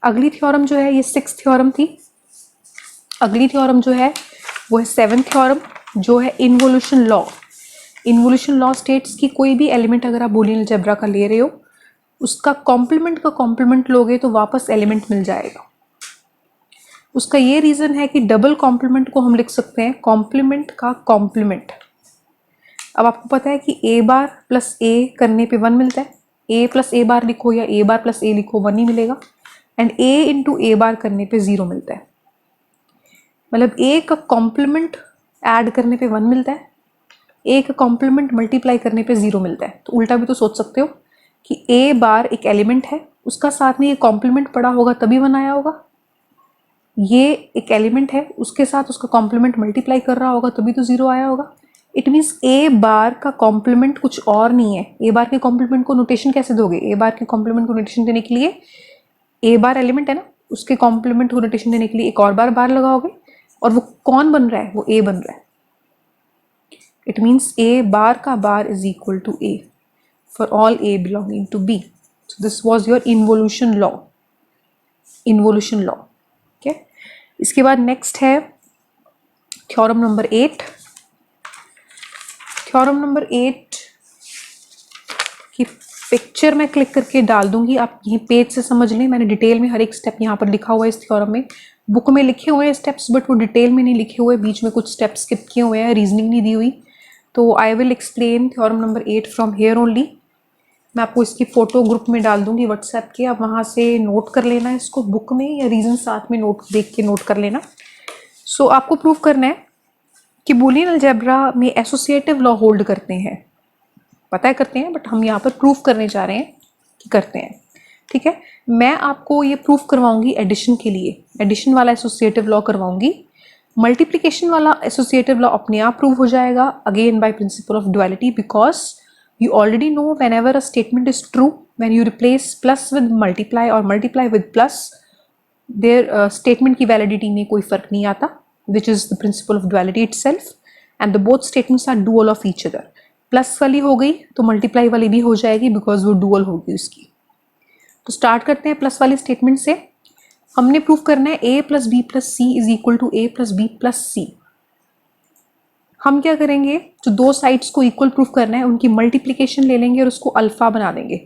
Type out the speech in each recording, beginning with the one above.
अगली थ्योरम जो है ये 6th थ्योरम थी। अगली थ्योरम जो है वो है 7th थ्योरम, जो है involution law. Involution law states कि कोई भी एलिमेंट अगर आप बूलियन अलजेब्रा का ले रहे हो, उसका कॉम्प्लीमेंट का कॉम्प्लीमेंट लोगे तो वापस एलिमेंट मिल जाएगा। उसका ये रीजन है कि डबल कॉम्प्लीमेंट को हम लिख सकते हैं कॉम्प्लीमेंट का कॉम्प्लीमेंट। अब आपको पता है कि ए बार प्लस ए करने पे 1 मिलता है। ए प्लस ए बार लिखो या ए बार प्लस ए लिखो 1 ही मिलेगा। एंड ए इंटू ए बार करने पे 0 मिलता है। मतलब ए का कॉम्प्लीमेंट ऐड करने पे 1 मिलता है, ए का कॉम्प्लीमेंट मल्टीप्लाई करने पे 0 मिलता है। तो उल्टा भी तो सोच सकते हो कि ए बार एक एलिमेंट है, उसका साथ में ये कॉम्प्लीमेंट पड़ा होगा तभी 1 आया होगा। ये एक एलिमेंट है, उसके साथ उसका कॉम्प्लीमेंट मल्टीप्लाई कर रहा होगा तभी तो 0 आया होगा। इट मीन्स ए बार का कॉम्प्लीमेंट कुछ और नहीं है। ए बार के कॉम्प्लीमेंट को नोटेशन कैसे दोगे? ए बार के कॉम्प्लीमेंट को नोटेशन देने के लिए, ए बार एलिमेंट है ना, उसके कॉम्प्लीमेंट को नोटेशन देने के लिए एक और बार लगाओगे, और वो कौन बन रहा है? वो ए बन रहा है। इट मीन्स ए बार का bar is equal to A for all A belonging to B. So this was your involution law. Involution law. ठीक है, इसके बाद नेक्स्ट है थ्योरम नंबर 8। थ्योरम नंबर 8 की पिक्चर मैं क्लिक करके डाल दूंगी, आप यहीं पेज से समझ लें। मैंने डिटेल में हर एक स्टेप यहाँ पर लिखा हुआ है इस थ्योरम में। बुक में लिखे हुए हैं स्टेप्स, बट वो डिटेल में नहीं लिखे हुए, बीच में कुछ स्टेप्स स्किप किए हुए हैं, रीजनिंग नहीं दी हुई। तो I will explain theorem number 8 from here only. मैं आपको इसकी फ़ोटो ग्रुप में डाल दूंगी व्हाट्सएप के, आप वहाँ से नोट कर लेना इसको बुक में, या रीजन साथ में नोट देख के नोट कर लेना। सो आपको प्रूव करना है कि बूलियन अलजेब्रा में एसोसिएटिव लॉ होल्ड करते हैं। पता है करते हैं, बट हम यहाँ पर प्रूफ करने जा रहे हैं कि करते हैं। ठीक है, मैं आपको ये प्रूफ करवाऊंगी एडिशन के लिए, एडिशन वाला एसोसिएटिव लॉ करवाऊंगी। मल्टीप्लिकेशन वाला एसोसिएटिव लॉ अपने आप प्रूव हो जाएगा, again by principle of duality, because you already know whenever a statement is true, when you replace plus with multiply or multiply with plus, their statement की validity में कोई फर्क नहीं आता, which is the principle of duality itself, and the both statements are dual of each other. Plus वाली हो गई तो मल्टीप्लाई वाली भी हो जाएगी, बिकॉज वो डुअल होगी उसकी। तो स्टार्ट करते हैं प्लस वाली स्टेटमेंट से। हमने प्रूफ करना है a plus B plus C is equal to a plus B plus C. हम क्या करेंगे, जो दो साइड्स को इक्वल प्रूफ करना है उनकी मल्टीप्लिकेशन ले लेंगे और उसको अल्फा बना देंगे।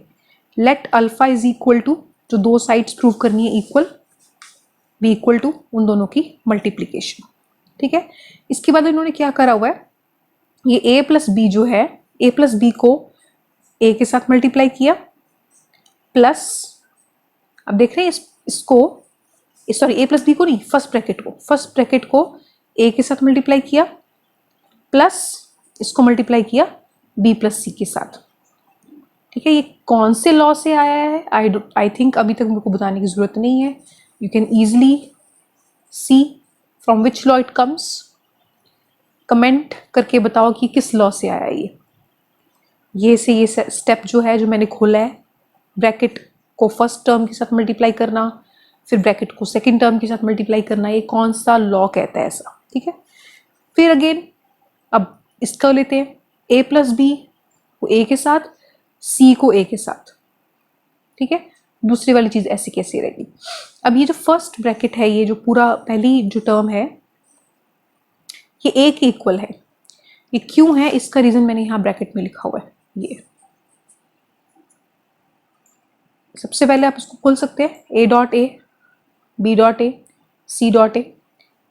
Let alpha is equal to, जो दो साइड्स प्रूव करनी है इक्वल, बी इक्वल टू उन दोनों की मल्टीप्लिकेशन। ठीक है, इसके बाद इन्होंने क्या करा हुआ है, ये ए प्लस बी जो है, ए प्लस बी को ए के साथ मल्टीप्लाई किया, प्लस अब देख रहे हैं इसको, सॉरी ए प्लस बी को नहीं, फर्स्ट ब्रैकेट को ए के साथ मल्टीप्लाई किया, प्लस इसको मल्टीप्लाई किया बी प्लस सी के साथ। ठीक है, ये कौन से लॉ से आया है? आई थिंक अभी तक मेरे को बताने की जरूरत नहीं है। You can easily see from which law it comes. Comment करके बताओ कि किस लॉ से आया ये स्टेप जो है, जो मैंने खोला है, ब्रैकेट को फर्स्ट टर्म के साथ मल्टीप्लाई करना, फिर ब्रैकेट को सेकंड टर्म के साथ मल्टीप्लाई करना, ये कौन सा लॉ कहता है ऐसा? ठीक है, फिर अगेन अब इसका लेते हैं, ए प्लस बी को ए के साथ, सी को ए के साथ। ठीक है, दूसरी वाली चीज ऐसी कैसे रहेगी? अब ये जो फर्स्ट ब्रैकेट है, ये जो पूरा पहली जो टर्म है, ये ए के इक्वल है। ये क्यों है, इसका रीजन मैंने यहां ब्रैकेट में लिखा हुआ है। ये सबसे पहले आप इसको खोल सकते हैं, A dot A, B dot A, C dot A.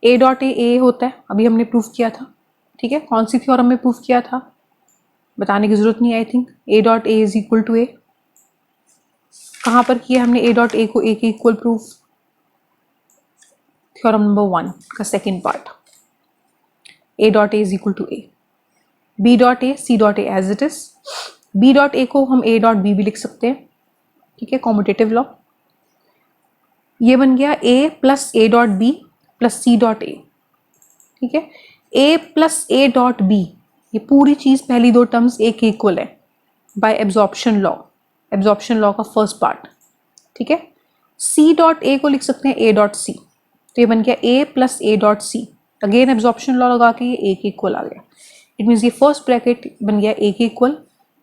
A dot A होता है, अभी हमने प्रूफ किया था। ठीक है, कौन सी थ्योरम में प्रूफ किया था बताने की जरूरत नहीं, I think. A dot A is equal to A, कहां पर किया हमने ए डॉट ए को ए के इक्वल प्रूफ? थ्योरम नंबर 1 का second part, A dot A is equal to A, B dot A, C dot A as it is. B dot A को हम ए dot B भी लिख सकते हैं। ठीक है, कॉम्यूटेटिव लॉ। ये बन गया A plus A dot B plus C dot A. ठीक है, A plus A dot B, ये पूरी चीज पहली दो टर्म्स ए के इक्वल है bye absorption law, absorption law का फर्स्ट पार्ट। ठीक है, सी डॉट ए को लिख सकते हैं ए डॉट सी, तो ये बन गया A plus A dot C. Again absorption law लगा के ये ए के इक्वल आ गया। इट मीन्स ये फर्स्ट ब्रैकेट बन गया ए के इक्वल,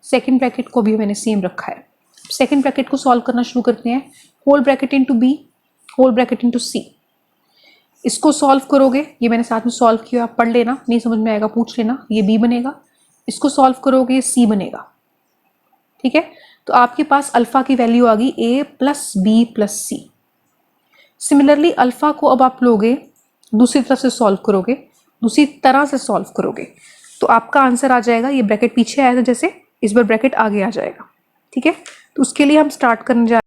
सेकेंड ब्रैकेट को भी मैंने सेम रखा है। सेकेंड ब्रैकेट को सॉल्व करना शुरू करते हैं। Whole bracket into B, whole bracket into C. इसको सॉल्व करोगे, ये मैंने साथ में सॉल्व किया, आप पढ़ लेना, नहीं समझ में आएगा पूछ लेना। ये बी बनेगा, इसको सॉल्व करोगे सी बनेगा, ठीक है। तो आपके पास अल्फा की वैल्यू आ गई ए प्लस बी प्लस सी। सिमिलरली अल्फा को अब आप लोगे दूसरी तरफ से सॉल्व करोगे, दूसरी तरह से सॉल्व करोगे, तो आपका आंसर आ जाएगा, ये ब्रैकेट पीछे आया था जैसे, इस बार ब्रैकेट आगे आ जाएगा, ठीक है। तो उसके लिए हम स्टार्ट करने जा